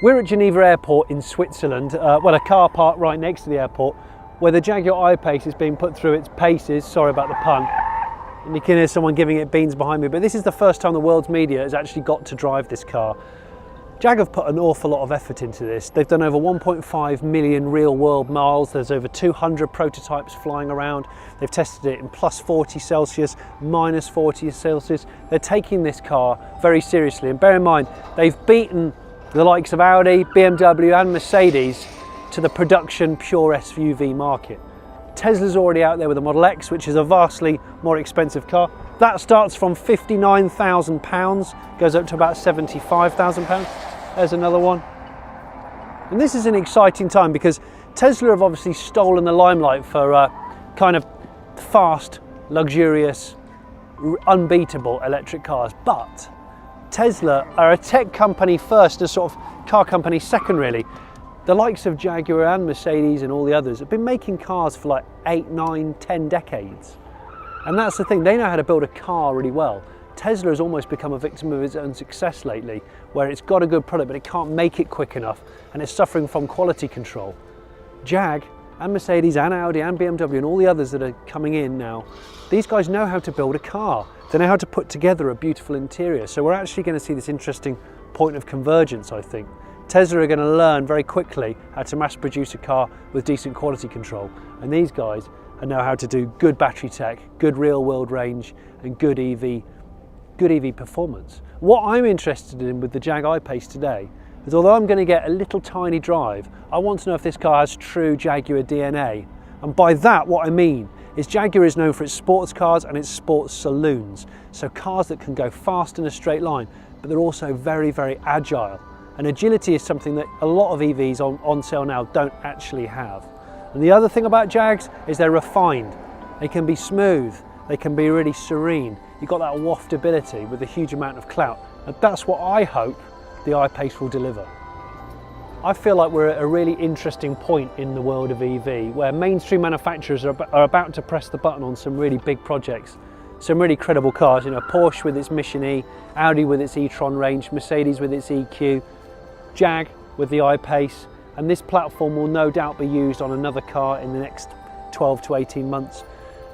We're at Geneva Airport in Switzerland, well, a car park right next to the airport, where the Jaguar I-Pace is being put through its paces, sorry about the pun, and you can hear someone giving it beans behind me, but this is the first time the world's media has actually got to drive this car. Jag have put an awful lot of effort into this. They've done over 1.5 million real world miles. There's over 200 prototypes flying around. They've tested it in plus 40 Celsius, minus 40 Celsius. They're taking this car very seriously. And bear in mind, they've beaten the likes of Audi, BMW and Mercedes to the production pure SUV market. Tesla's already out there with the Model X, which is a vastly more expensive car. That starts from £59,000, goes up to about £75,000. There's another one. And this is an exciting time because Tesla have obviously stolen the limelight for kind of fast, luxurious, unbeatable electric cars. But Tesla are a tech company first, a sort of car company second really. The likes of Jaguar and Mercedes and all the others have been making cars for like 8, 9, 10 decades. And that's the thing, they know how to build a car really well. Tesla has almost become a victim of its own success lately, where it's got a good product but it can't make it quick enough and it's suffering from quality control. Jag and Mercedes and Audi and BMW and all the others that are coming in now, these guys know how to build a car. They know how to put together a beautiful interior. So we're actually going to see this interesting point of convergence, I think. Tesla are going to learn very quickly how to mass produce a car with decent quality control. And these guys know how to do good battery tech, good real world range and good EV performance. What I'm interested in with the Jag I-Pace today is, although I'm going to get a little tiny drive, I want to know if this car has true Jaguar DNA. And by that, what I mean is Jaguar is known for its sports cars and its sports saloons. So cars that can go fast in a straight line, but they're also very, very agile. And agility is something that a lot of EVs on sale now don't actually have. And the other thing about Jags is they're refined. They can be smooth, they can be really serene. You've got that waftability with a huge amount of clout. And that's what I hope the I-Pace will deliver. I feel like we're at a really interesting point in the world of EV, where mainstream manufacturers are about to press the button on some really big projects, some really credible cars. You know, Porsche with its Mission E, Audi with its e-tron range, Mercedes with its EQ, Jag with the I-Pace, and this platform will no doubt be used on another car in the next 12 to 18 months.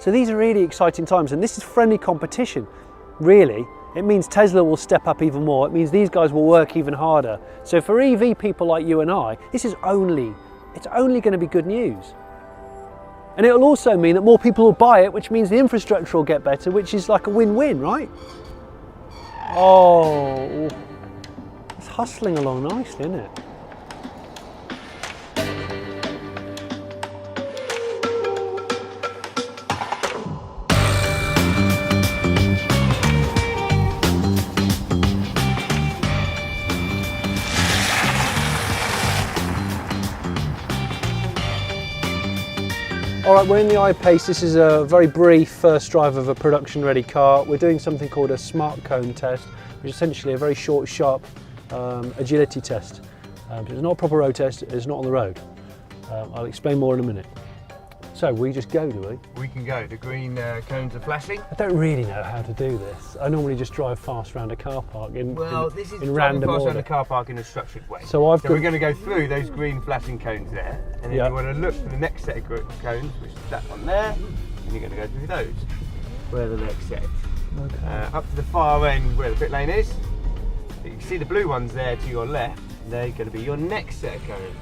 So these are really exciting times, and this is friendly competition, really. It means Tesla will step up even more. It means these guys will work even harder. So for EV people like you and I, it's only going to be good news. And it'll also mean that more people will buy it, which means the infrastructure will get better, which is like a win-win, right? Oh, it's hustling along nicely, isn't it? All right, we're in the I-Pace. This is a very brief first drive of a production ready car. We're doing something called a smart cone test, which is essentially a very short, sharp agility test. It's not a proper road test, it's not on the road. I'll explain more in a minute. So we just go, do we? We can go. The green cones are flashing. I don't really know how to do this. I normally just drive fast around a car park in random order. Around a car park in a structured way. So we're going to go through those green flashing cones there, and then you want to look for the next set of cones, which is that one there, and you're going to go through those. Where the next set. Okay. Up to the far end where the pit lane is. You can see the blue ones there to your left. They're going to be your next set of cones.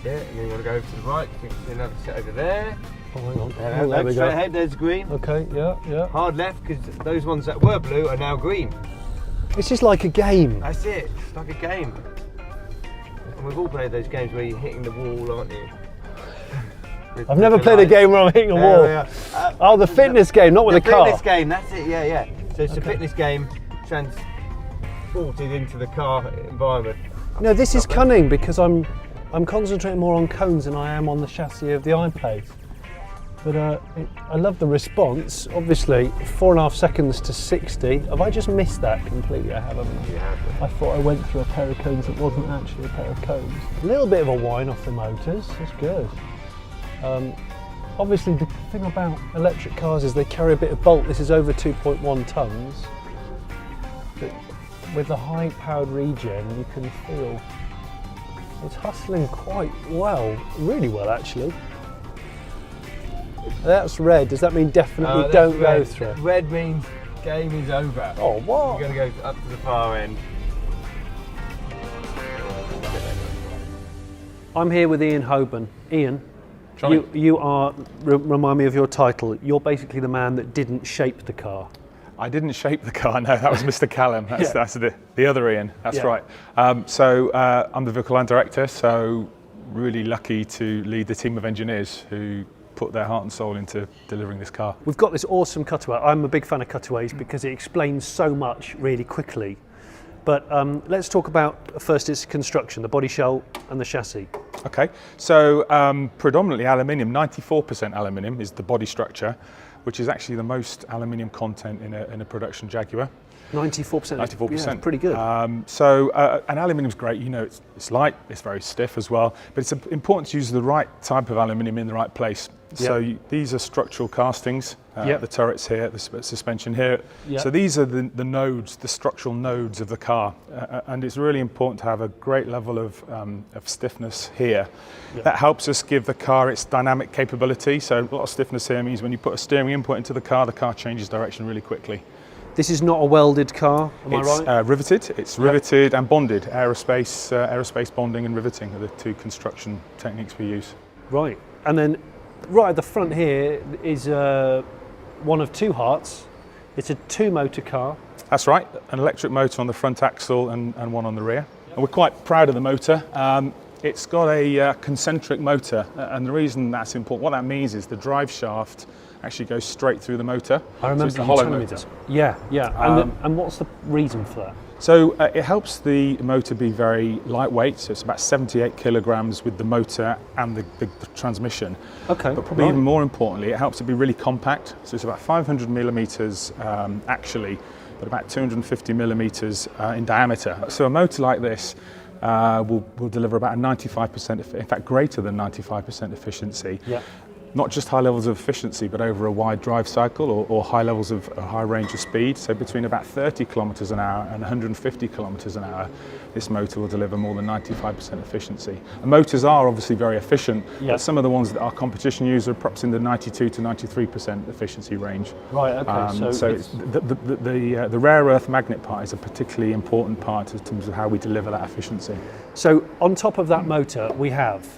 Yeah, and then you want to go over to the right, you can see another set over there. Oh, hang on. There we go. Straight ahead, there's green. Okay, yeah. Hard left, because those ones that were blue are now green. It's just like a game. That's it, it's like a game. And we've all played those games where you're hitting the wall, aren't you? I've never played a game where I'm hitting a wall. Oh, the fitness game, not with a car. The fitness game, that's it, yeah. So it's a fitness game transported into the car environment. No, this is cunning because I'm concentrating more on cones than I am on the chassis of the I-Pace. But I love the response. Obviously, 4.5 seconds to 60. Have I just missed that completely? I haven't. Yeah. I thought I went through a pair of cones that wasn't actually a pair of cones. A little bit of a whine off the motors. That's good. Obviously, the thing about electric cars is they carry a bit of bulk. This is over 2.1 tonnes. But with the high-powered regen, you can feel it's hustling quite well, really well actually. That's red. Does that mean definitely don't go through? Red means game is over. Oh, what? We're going to go up to the far end. I'm here with Ian Hoban. Ian, Johnny. you are, remind me of your title, you're basically the man that didn't shape the car. I didn't shape the car, no, that was Mr. Callum, that's the other Ian, that's Yeah. right. I'm the vehicle line director, so really lucky to lead the team of engineers who put their heart and soul into delivering this car. We've got this awesome cutaway. I'm a big fan of cutaways because it explains so much really quickly. But let's talk about first its construction, the body shell and the chassis. Okay, so predominantly aluminium, 94% aluminium is the body structure, which is actually the most aluminium content in a production Jaguar. 94%. 94%. Yeah, pretty good. And aluminium's great, you know, it's light, it's very stiff as well, but it's important to use the right type of aluminium in the right place. So these are structural castings, the turrets here, the suspension here. So these are the nodes, the structural nodes of the car, and it's really important to have a great level of stiffness here. That helps us give the car its dynamic capability. So a lot of stiffness here means when you put a steering input into the car changes direction really quickly. This is not a welded car, am I right? It's riveted. It's riveted and bonded. Aerospace bonding and riveting are the two construction techniques we use. Right, and then right at the front here is one of two hearts. It's a two-motor car. That's right, an electric motor on the front axle and one on the rear. And we're quite proud of the motor. It's got a concentric motor, and the reason that's important, what that means is the drive shaft actually goes straight through the motor. I remember it's the hollow telling me motor. this. Yeah. And what's the reason for that? So it helps the motor be very lightweight, so it's about 78 kilograms with the motor and the transmission. Okay. But probably even more importantly, it helps it be really compact. So it's about 500 millimeters actually, but about 250 millimeters in diameter. So a motor like this will deliver about a 95%, in fact greater than 95% efficiency. Yeah. Not just high levels of efficiency, but over a wide drive cycle or high levels of a high range of speed. So between about 30 kilometers an hour and 150 kilometers an hour, this motor will deliver more than 95% efficiency. And motors are obviously very efficient, but some of the ones that our competition use are perhaps in the 92 to 93% efficiency range. Right, okay. So it's the rare earth magnet part is a particularly important part in terms of how we deliver that efficiency. So on top of that motor, we have?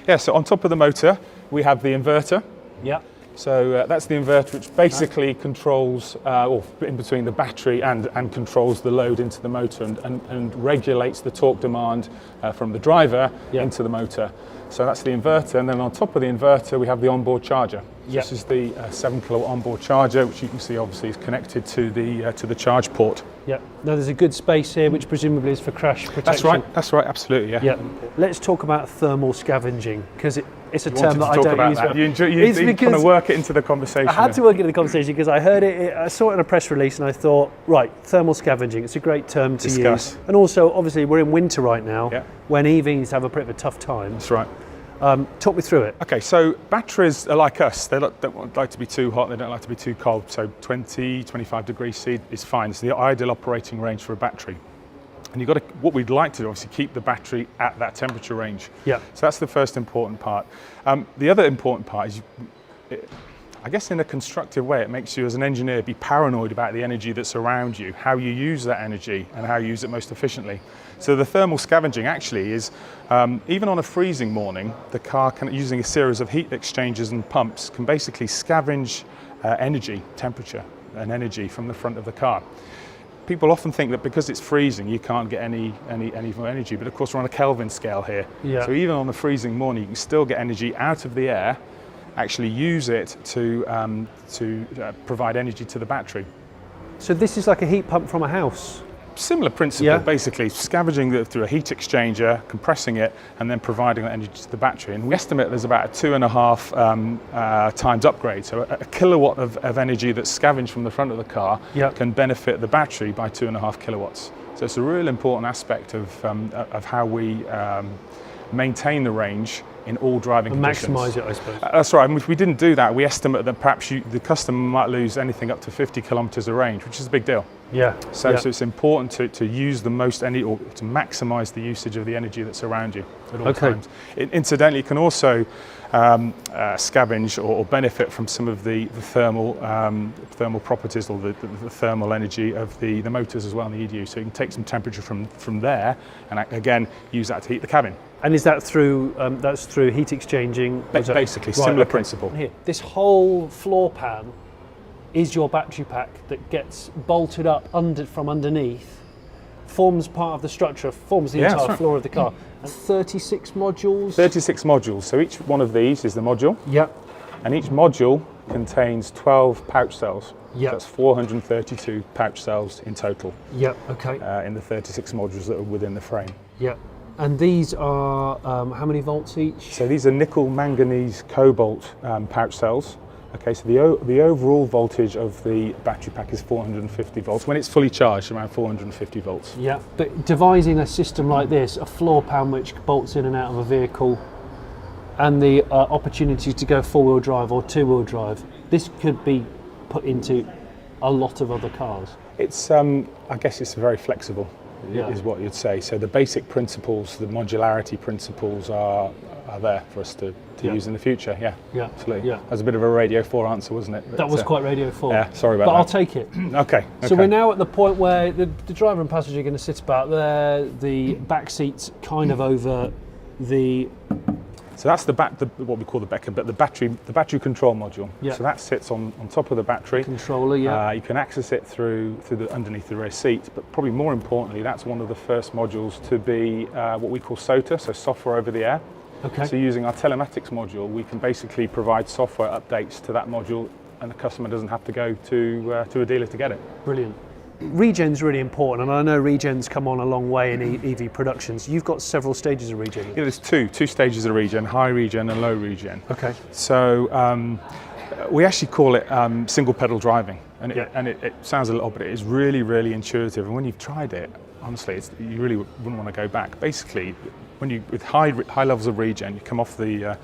Yeah, so on top of the motor, we have the inverter. Yeah. So that's the inverter, which basically controls, or in between the battery and controls the load into the motor and regulates the torque demand from the driver into the motor. So that's the inverter, and then on top of the inverter we have the onboard charger. So this is the 7 kilowatt onboard charger, which you can see obviously is connected to the charge port. Yeah. Now there's a good space here, which presumably is for crash protection. That's right, absolutely, yeah. Let's talk about thermal scavenging, because it's a term You that I wanted to talk don't about use. that. You kind of work it into the conversation. I had to work into the conversation because I heard it, I saw it in a press release and I thought, right, thermal scavenging, it's a great term to use. And also, obviously, we're in winter right now, when EVs have a bit of a tough time. That's right. Talk me through it. Okay, so batteries are like us. They don't like to be too hot, they don't like to be too cold. So 20, 25 degrees C is fine. It's the ideal operating range for a battery. And what we'd like to do, obviously, keep the battery at that temperature range. Yeah. So that's the first important part. The other important part is, I guess in a constructive way, it makes you as an engineer be paranoid about the energy that's around you, how you use that energy and how you use it most efficiently. So the thermal scavenging actually is, even on a freezing morning, the car using a series of heat exchangers and pumps can basically scavenge energy, temperature and energy from the front of the car. People often think that because it's freezing, you can't get any more energy, but of course we're on a Kelvin scale here. Yeah. So even on a freezing morning, you can still get energy out of the air, actually use it to provide energy to the battery. So this is like a heat pump from a house? Similar principle, basically, scavenging through a heat exchanger, compressing it, and then providing that energy to the battery. And we estimate there's about a 2.5 times upgrade. So a kilowatt of energy that's scavenged from the front of the car can benefit the battery by 2.5 kilowatts. So it's a real important aspect of how we maintain the range in all driving conditions. Maximise it, I suppose. That's right. And if we didn't do that, we estimate that perhaps the customer might lose anything up to 50 kilometres of range, which is a big deal. Yeah. So it's important to use the most energy, or to maximise the usage of the energy that's around you at all times. Incidentally, it can also scavenge or benefit from some of the thermal properties, or the thermal energy of the motors as well, and the EDU. So you can take some temperature from there, and again use that to heat the cabin. And is that through that's through heat exchanging? Basically, similar principle. Here, this whole floor pan is your battery pack that gets bolted up from underneath, forms part of the structure, forms the entire floor of the car. And 36 modules? 36 modules. So each one of these is the module. Yep. And each module contains 12 pouch cells. Yep. That's 432 pouch cells in total. Yep, okay. In the 36 modules that are within the frame. Yep. And these are how many volts each? So these are nickel, manganese, cobalt pouch cells. Okay, so the overall voltage of the battery pack is 450 volts. When it's fully charged, around 450 volts. Yeah, but devising a system like this, a floor pan which bolts in and out of a vehicle, and the opportunity to go four-wheel drive or two-wheel drive, this could be put into a lot of other cars. It's, I guess it's very flexible, is what you'd say. So the basic principles, the modularity principles are there for us to use in the future. Yeah, absolutely. Yeah. That was a bit of a Radio 4 answer, wasn't it? That was quite Radio 4. Yeah, sorry about that. But I'll take it. Okay. So we're now at the point where the driver and passenger are going to sit about there, the back seat's kind of over the... So that's what we call the battery control module. Yeah. So that sits on top of the battery controller. Yeah. You can access it through underneath the rear seat, but probably more importantly, that's one of the first modules to be what we call SOTA, so software over the air. Okay. So using our telematics module, we can basically provide software updates to that module, and the customer doesn't have to go to a dealer to get it. Brilliant. Regen's really important, and I know regen's come on a long way in EV productions. You've got several stages of regen. Yeah, there's two stages of regen: high regen and low regen. Okay. So we actually call it single pedal driving, and it sounds a little odd, but it is really, really intuitive. And when you've tried it, honestly, you really wouldn't want to go back. Basically, with high levels of regen, you come off the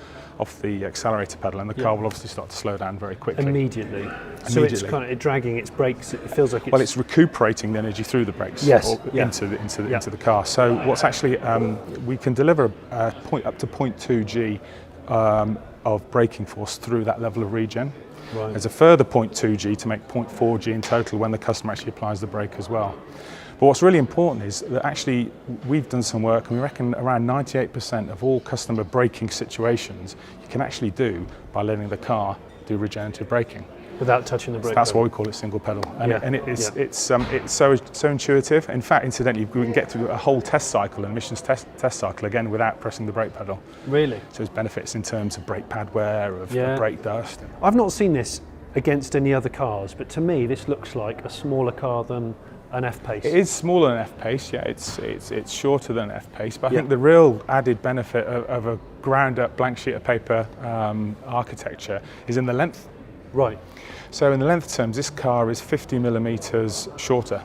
accelerator pedal, and the car will obviously start to slow down very quickly. Immediately. So it's kind of dragging its brakes. It feels like it's recuperating the energy through the brakes. Yes. Into the car. So what's actually we can deliver up to 0.2 G of braking force through that level of regen. Right. There's a further 0.2 G to make 0.4 G in total when the customer actually applies the brake as well. But what's really important is that actually we've done some work, and we reckon around 98% of all customer braking situations you can actually do by letting the car do regenerative braking. Without touching the brake. That's why we call it single pedal, and it's so intuitive. In fact, incidentally, we can get through a whole test cycle, an emissions test cycle again without pressing the brake pedal. Really? So there's benefits in terms of brake pad wear, of brake dust. I've not seen this against any other cars, but to me this looks like a smaller car than an F-Pace. It is smaller than F-Pace, yeah. It's shorter than F-Pace, but I think the real added benefit of a ground-up blank sheet of paper architecture is in the length. Right. So in the length terms, this car is 50 millimetres shorter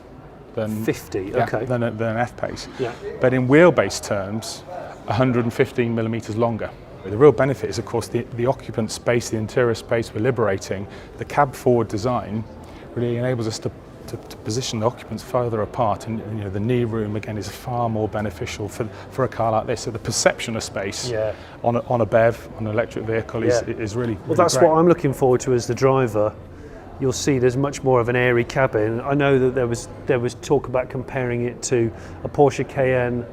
than 50. than an F-Pace. Yeah. But in wheelbase terms, 115 millimetres longer. The real benefit is, of course, the occupant space, the interior space we're liberating. The cab forward design really enables us to position the occupants further apart, and the knee room again is far more beneficial for a car like this. So the perception of space on a BEV, on an electric vehicle is really well. That's great. What I'm looking forward to as the driver. You'll see there's much more of an airy cabin. I know that there was talk about comparing it to a Porsche Cayenne.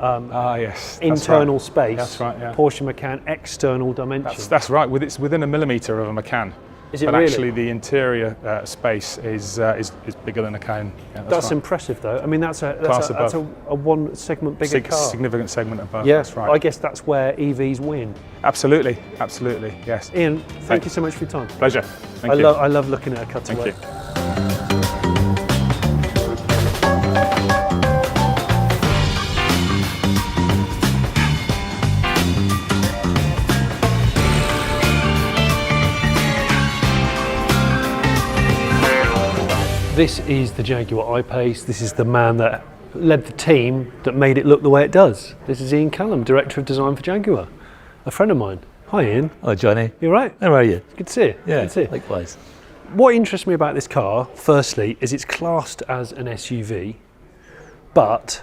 Yes, internal space. That's right. Yeah. Porsche Macan external dimension. That's right. It's within a millimetre of a Macan. Is it but really? Actually, the interior space is bigger than a Cayenne. Yeah, that's impressive, though. I mean, that's a one segment bigger car. Significant segment above. Yeah, that's right. I guess that's where EVs win. Absolutely, yes. Ian, thank you so much for your time. Pleasure. Thank you. I love looking at a cutaway. Thank you. This is the Jaguar I-Pace. This is the man that led the team that made it look the way it does. This is Ian Callum, Director of Design for Jaguar, a friend of mine. Hi Ian. Hello Johnny. You all right? How are you? Good to see you. Yeah, good to see you. likewise. what interests me about this car, firstly, is it's classed as an SUV, but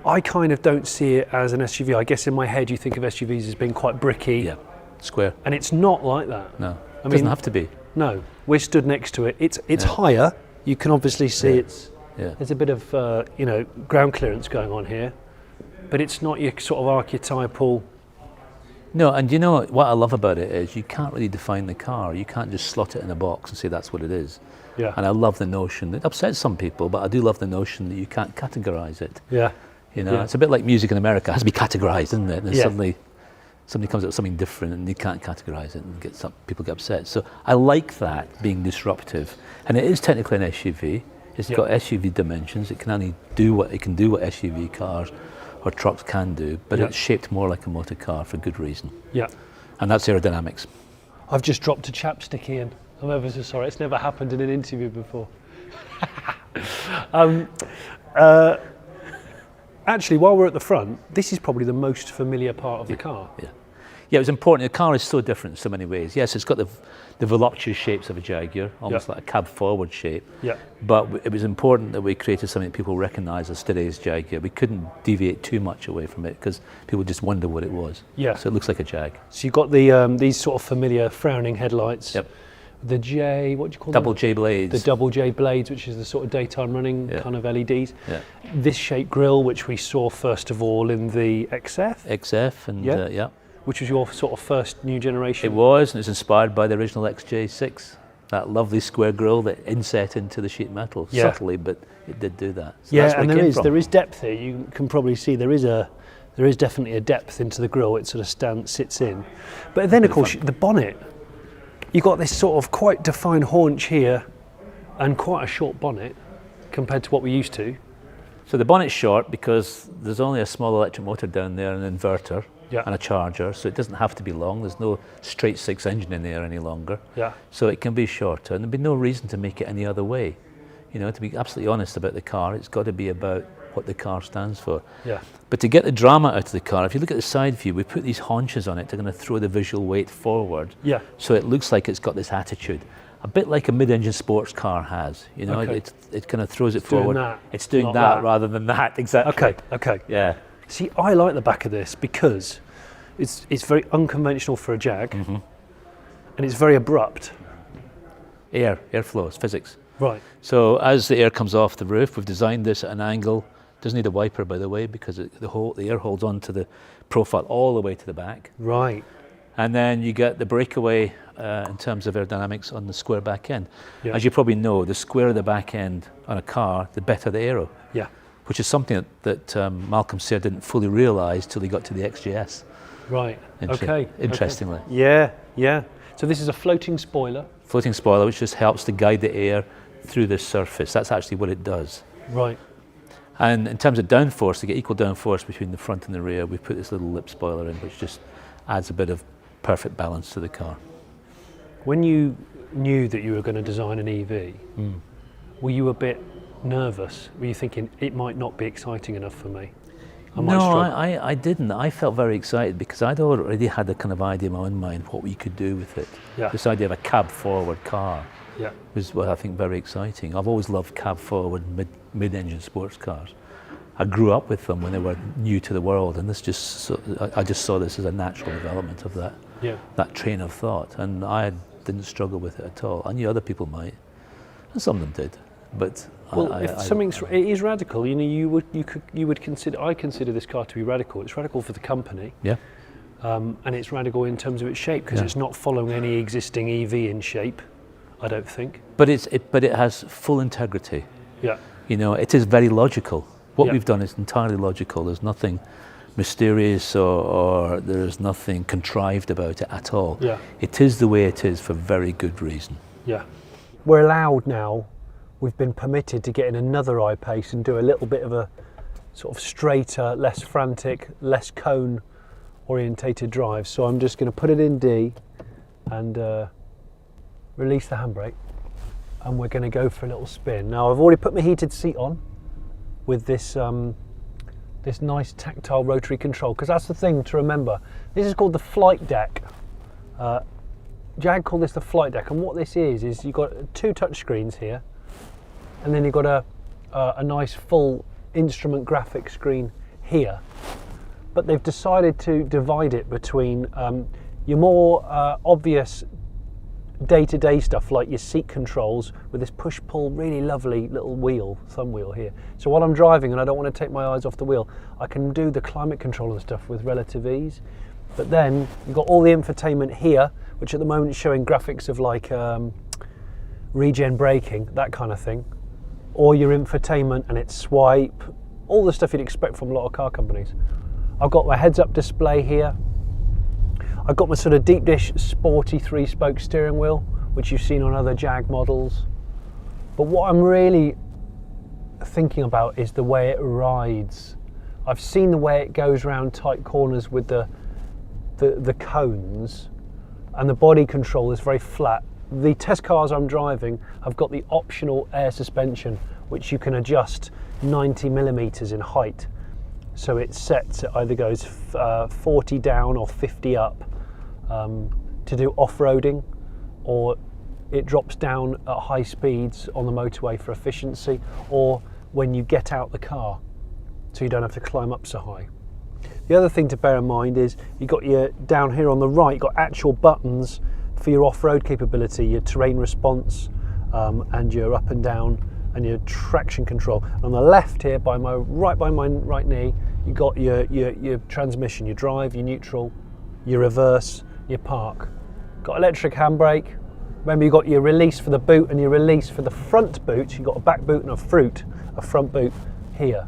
I kind of don't see it as an SUV. I guess in my head you think of SUVs as being quite bricky. Yeah, square. And it's not like that. No, it doesn't have to be. No, we're stood next to it. It's higher. You can obviously see there's a bit of ground clearance going on here, but it's not your sort of archetypal. No, and you know what I love about it is you can't really define the car. You can't just slot it in a box and say that's what it is. Yeah. And I love the notion. It upsets some people, but I do love the notion that you can't categorise it. Yeah. You know, it's a bit like music in America. It has to be categorised, isn't it? And suddenly somebody comes up with something different and you can't categorise it and people get upset. So I like that being disruptive. And it is technically an SUV. It's got SUV dimensions. It can only do what SUV cars or trucks can do, but it's shaped more like a motor car for good reason. Yeah. And that's aerodynamics. I've just dropped a chapstick in. I'm ever so sorry. It's never happened in an interview before. Actually, while we're at the front, this is probably the most familiar part of the car. Yeah, it was important. The car is so different in so many ways. Yes, it's got the voluptuous shapes of a Jaguar, almost like a cab forward shape. Yeah. But it was important that we created something that people recognise as today's Jaguar. We couldn't deviate too much away from it because people just wonder what it was. Yeah. So it looks like a Jag. So you've got the these sort of familiar frowning headlights. Yep. The J, what do you call them? Double them? J blades. The double J blades, which is the sort of daytime running kind of LEDs. Yeah. This shape grille, which we saw first of all in the XF. XF and which was your sort of first new generation. It was, and it's inspired by the original XJ6. That lovely square grille that inset into the sheet metal subtly, but it did do that. So that's where and there is depth here. You can probably see there is definitely a depth into the grille. It sort of sits in, but then of course the bonnet. You've got this sort of quite defined haunch here and quite a short bonnet compared to what we're used to. So the bonnet's short because there's only a small electric motor down there, an inverter and a charger, so it doesn't have to be long. There's no straight six engine in there any longer. Yeah. So it can be shorter, and there'd be no reason to make it any other way. You know, to be absolutely honest about the car, it's got to be about what the car stands for. Yeah. But to get the drama out of the car, if you look at the side view, we put these haunches on it. They're going to throw the visual weight forward. Yeah. So it looks like it's got this attitude, a bit like a mid-engine sports car has. You know, it kind of throws it forward. It's doing that rather than that. Exactly. Okay. Okay. Yeah. See, I like the back of this because it's very unconventional for a Jag, and it's very abrupt. Airflow, it's physics. Right. So as the air comes off the roof, we've designed this at an angle. Doesn't need a wiper, by the way, because the air holds on to the profile all the way to the back. Right. And then you get the breakaway in terms of aerodynamics on the square back end. Yeah. As you probably know, the squarer the back end on a car, the better the aero. Yeah. Which is something that Malcolm Sayre didn't fully realise till he got to the XJS. Right. Interestingly. Okay. Yeah. Yeah. So this is a floating spoiler. Floating spoiler, which just helps to guide the air through this surface. That's actually what it does. Right. And in terms of downforce, to get equal downforce between the front and the rear, we put this little lip spoiler in, which just adds a bit of perfect balance to the car. When you knew that you were going to design an EV, were you a bit nervous? Were you thinking it might not be exciting enough for me? I didn't. I felt very excited because I'd already had a kind of idea in my own mind what we could do with it. Yeah. This idea of a cab-forward car was what I think very exciting. I've always loved cab-forward mid-engine sports cars. I grew up with them when they were new to the world, and I just saw this as a natural development of that train of thought, and I didn't struggle with it at all. I knew other people might, and some of them did, but it is radical. You know, you would consider. I consider this car to be radical. It's radical for the company. Yeah. And it's radical in terms of its shape because it's not following any existing EV in shape, I don't think. But it has full integrity. Yeah. You know, it is very logical. What we've done is entirely logical. There's nothing mysterious or there's nothing contrived about it at all. Yeah. It is the way it is for very good reason. Yeah. We're allowed now, we've been permitted to get in another I-Pace and do a little bit of a sort of straighter, less frantic, less cone orientated drive. So I'm just going to put it in D and release the handbrake, and we're going to go for a little spin. Now I've already put my heated seat on with this this nice tactile rotary control, because that's the thing to remember. This is called the flight deck. Jag call this the flight deck, and what this is you've got 2 touch screens here, and then you've got a nice full instrument graphic screen here. But they've decided to divide it between your more obvious day-to-day stuff, like your seat controls with this push-pull, really lovely little wheel, thumb wheel here. So while I'm driving and I don't want to take my eyes off the wheel, I can do the climate control and stuff with relative ease. But then you've got all the infotainment here, which at the moment is showing graphics of like regen braking, that kind of thing, or your infotainment and its swipe, all the stuff you'd expect from a lot of car companies. I've got my heads-up display here. I've got my sort of deep dish sporty 3-spoke steering wheel, which you've seen on other Jag models. But what I'm really thinking about is the way it rides. I've seen the way it goes around tight corners with the cones, and the body control is very flat. The test cars I'm driving have got the optional air suspension, which you can adjust 90 millimeters in height. So it sets, it either goes 40 down or 50 up to do off-roading, or it drops down at high speeds on the motorway for efficiency, or when you get out the car, so you don't have to climb up so high. The other thing to bear in mind is you've got your, down here on the right, you've got actual buttons for your off-road capability, your terrain response, and your up and down, and your traction control. And on the left here, right by my right knee, you've got your transmission, your drive, your neutral, your reverse, your park. Got electric handbrake. Remember, you've got your release for the boot and your release for the front boot. You've got a back boot and a front boot here.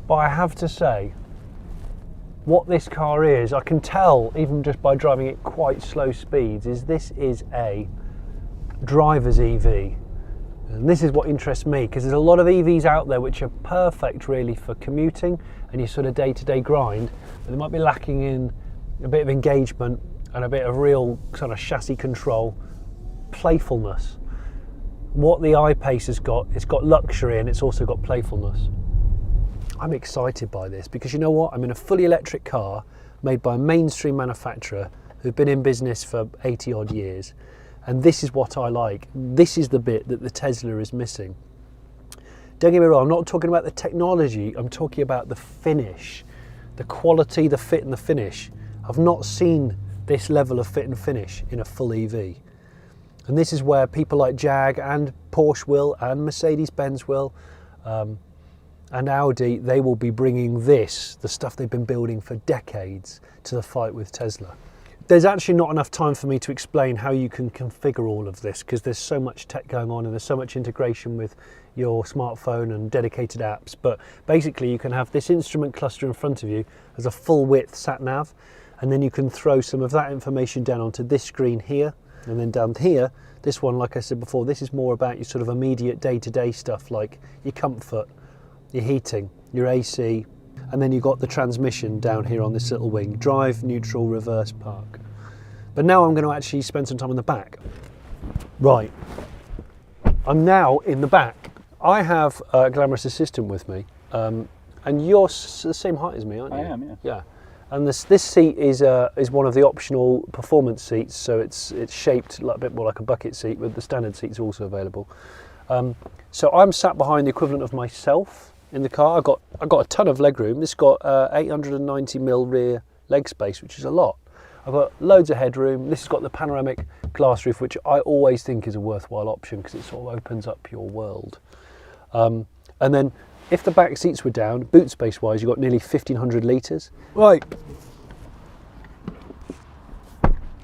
But I have to say, what this car is, I can tell even just by driving it quite slow speeds, is this is a driver's EV. And this is what interests me, because there's a lot of EVs out there which are perfect really for commuting and your sort of day-to-day grind, but they might be lacking in a bit of engagement and a bit of real kind of chassis control, playfulness. What the I-Pace has got, it's got luxury and it's also got playfulness. I'm excited by this because you know what? I'm in a fully electric car made by a mainstream manufacturer who've been in business for 80 odd years. And this is what I like. This is the bit that the Tesla is missing. Don't get me wrong, I'm not talking about the technology, I'm talking about the finish, the quality, the fit and the finish. I've not seen this level of fit and finish in a full EV. And this is where people like Jag and Porsche will, and Mercedes-Benz will, and Audi, they will be bringing this, the stuff they've been building for decades, to the fight with Tesla. There's actually not enough time for me to explain how you can configure all of this, because there's so much tech going on and there's so much integration with your smartphone and dedicated apps. But basically you can have this instrument cluster in front of you as a full width sat nav, and then you can throw some of that information down onto this screen here, and then down here, this one, like I said before, this is more about your sort of immediate day-to-day stuff like your comfort, your heating, your AC, and then you've got the transmission down here on this little wing, drive, neutral, reverse, park. But now I'm going to actually spend some time in the back. Right, I'm now in the back. I have a glamorous assistant with me, and you're the same height as me, aren't you? I am, yeah. Yeah, and this seat is one of the optional performance seats, so it's shaped a bit more like a bucket seat, but the standard seat's also available. So I'm sat behind the equivalent of myself in the car. I've got a ton of leg room. This has got 890mm rear leg space, which is a lot. I've got loads of headroom. This has got the panoramic glass roof, which I always think is a worthwhile option because it sort of opens up your world. And then if the back seats were down, boot space wise, you've got nearly 1,500 litres. Right.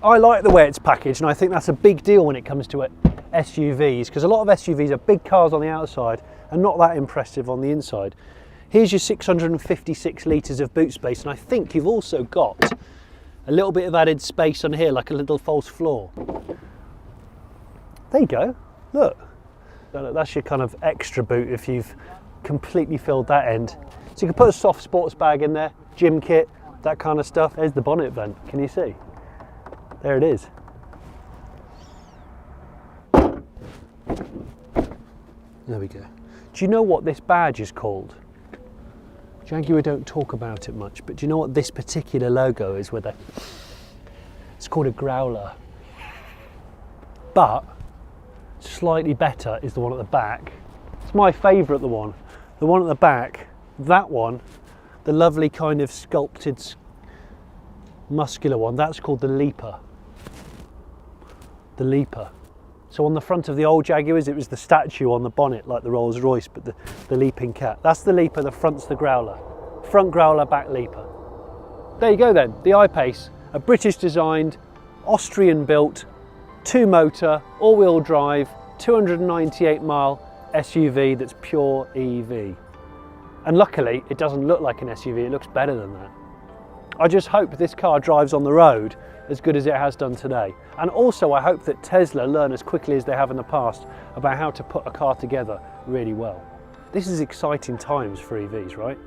I like the way it's packaged, and I think that's a big deal when it comes to SUVs, because a lot of SUVs are big cars on the outside and not that impressive on the inside. Here's your 656 litres of boot space, and I think you've also got a little bit of added space on here, like a little false floor. There you go, look. That's your kind of extra boot if you've completely filled that end. So you can put a soft sports bag in there, gym kit, that kind of stuff. There's the bonnet vent, can you see? There it is. There we go. Do you know what this badge is called? Jaguar don't talk about it much, but do you know what this particular logo is with it? It's called a Growler. But slightly better is the one at the back. It's my favourite, the one at the back. That one, the lovely kind of sculpted, muscular one, that's called the Leaper. The Leaper. So on the front of the old Jaguars, it was the statue on the bonnet, like the Rolls Royce, but the leaping cat. That's the Leaper, the front's the Growler. Front Growler, back Leaper. There you go then, the I-Pace, a British designed, Austrian built, 2-motor, all-wheel drive, 298 mile SUV that's pure EV. And luckily, it doesn't look like an SUV, it looks better than that. I just hope this car drives on the road as good as it has done today. And also I hope that Tesla learn as quickly as they have in the past about how to put a car together really well. This is exciting times for EVs, right?